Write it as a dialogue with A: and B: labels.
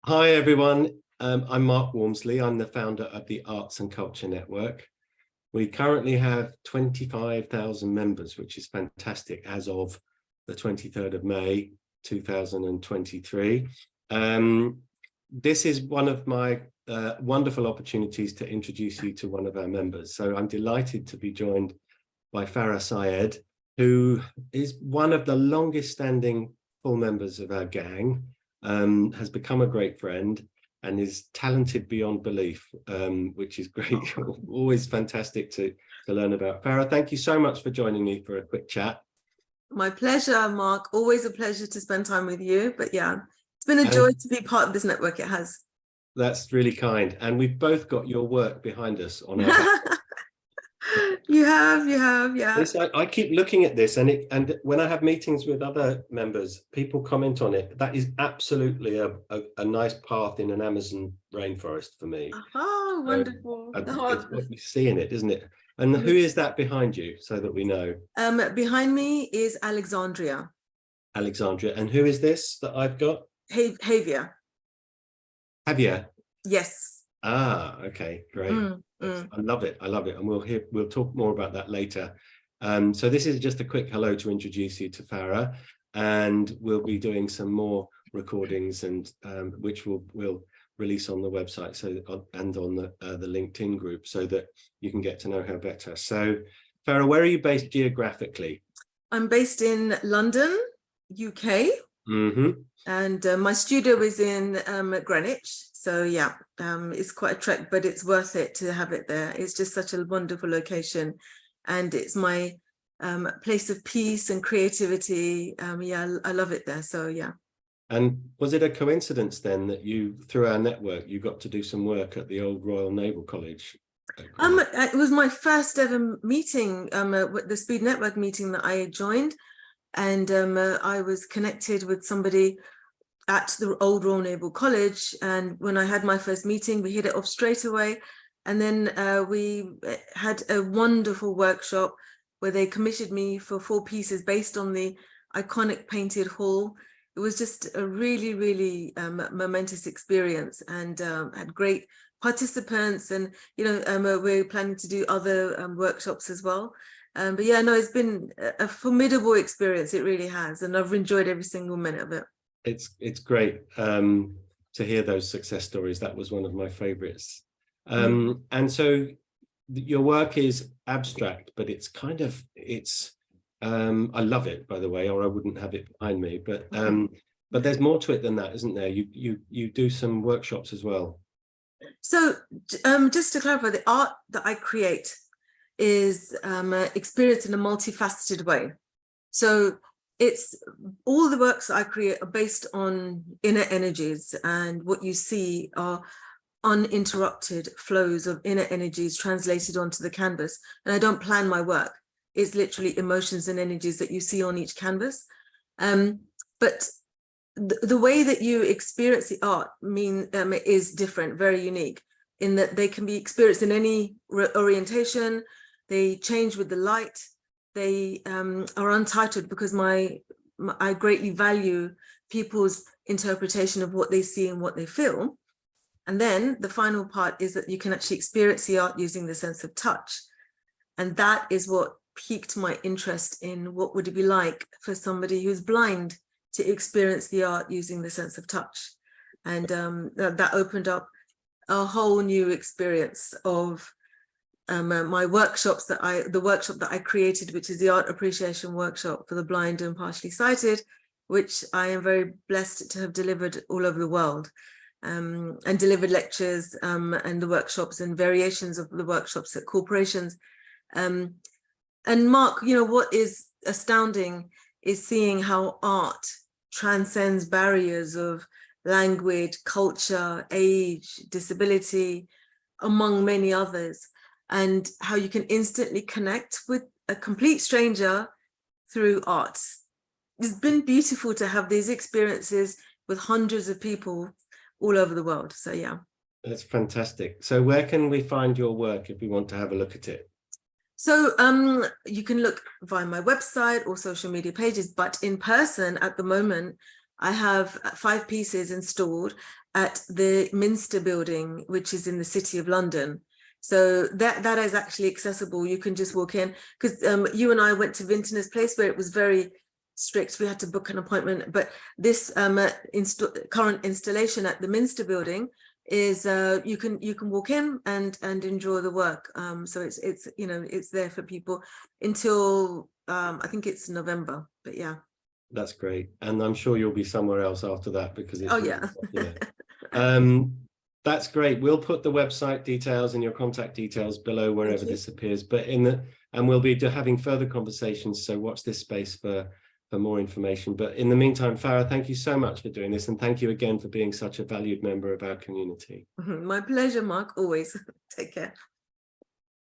A: Hi everyone, I'm Mark Walmsley. I'm the founder of the Arts and Culture Network. We currently have 25,000 members, which is fantastic as of the 23rd of May 2023. This is one of my wonderful opportunities to introduce you to one of our members. So I'm delighted to be joined by Furrah Syed, who is one of the longest standing full members of our gang. Has become a great friend and is talented beyond belief, which is great. Always fantastic to learn about. Furrah, thank you so much for joining me for a quick chat.
B: My pleasure, Mark. Always a pleasure to spend time with you. But yeah, it's been a joy to be part of this network. It has. That's
A: really kind. And we've both got your work behind us on our back.
B: You have, yeah.
A: This, I keep looking at this, and when I have meetings with other members, people comment on it. That is absolutely a nice path in an Amazon rainforest for me.
B: Oh, wonderful.
A: It's what you see in it, isn't it? And who is that behind you, so that we know?
B: Behind me is Alexandria.
A: Alexandria. And who is this that I've got?
B: Javier.
A: Javier?
B: Yes.
A: Ah, okay, great. I love it. And we'll talk more about that later. So this is just a quick hello to introduce you to Furrah, and we'll be doing some more recordings, and which we'll release on the website, and on the LinkedIn group, so that you can get to know her better. So Furrah, where are you based geographically?
B: I'm based in London, UK. And my studio is in Greenwich. So yeah, it's quite a trek, but it's worth it to have it there. It's just such a wonderful location, and it's my place of peace and creativity. Yeah, I love it there. So yeah.
A: And was it a coincidence then that through our network, you got to do some work at the old Royal Naval College?
B: It was my first ever meeting, the Speed Network meeting that I joined. And I was connected with somebody at the old Royal Naval College, and when I had my first meeting, we hit it off straight away. And then we had a wonderful workshop where they commissioned me for 4 pieces based on the iconic painted hall. It was just a really, really momentous experience, and had great participants, and we're planning to do other workshops as well. But yeah, no, it's been a formidable experience. It really has, and I've enjoyed every single minute of it.
A: It's great to hear those success stories. That was one of my favorites. And so your work is abstract, but it's I love it, by the way, or I wouldn't have it behind me. But there's more to it than that, isn't there? You do some workshops as well.
B: So just to clarify, the art that I create is experienced in a multifaceted way. So it's all the works that I create are based on inner energies, and what you see are uninterrupted flows of inner energies translated onto the canvas. And I don't plan my work. It's literally emotions and energies that you see on each canvas. But the way that you experience the art is different, very unique, in that they can be experienced in any orientation. They change with the light. They are untitled, because I greatly value people's interpretation of what they see and what they feel. And then the final part is that you can actually experience the art using the sense of touch. And that is what piqued my interest in what would it be like for somebody who's blind to experience the art using the sense of touch. And that opened up a whole new experience of my workshops the workshop that I created, which is the Art Appreciation Workshop for the Blind and Partially Sighted, which I am very blessed to have delivered all over the world, and delivered lectures and the workshops and variations of the workshops at corporations. And Mark, what is astounding is seeing how art transcends barriers of language, culture, age, disability, among many others, and how you can instantly connect with a complete stranger through art. It's been beautiful to have these experiences with hundreds of people all over the world. So yeah.
A: That's fantastic. So where can we find your work if we want to have a look at it?
B: So you can look via my website or social media pages, but in person at the moment, I have 5 pieces installed at the Minster building, which is in the City of London. So that is actually accessible. You can just walk in, because you and I went to Vintner's Place where it was very strict. We had to book an appointment, but this current installation at the Minster building is you can walk in and enjoy the work. So it's you know, it's there for people until I think it's November, but yeah.
A: That's great. And I'm sure you'll be somewhere else after that, because it's
B: Oh
A: really
B: yeah.
A: That's great. We'll put the website details and your contact details below wherever this appears, but and we'll be having further conversations, so watch this space for more information. But in the meantime, Furrah, thank you so much for doing this, and thank you again for being such a valued member of our community.
B: My pleasure, Mark, always. Take care.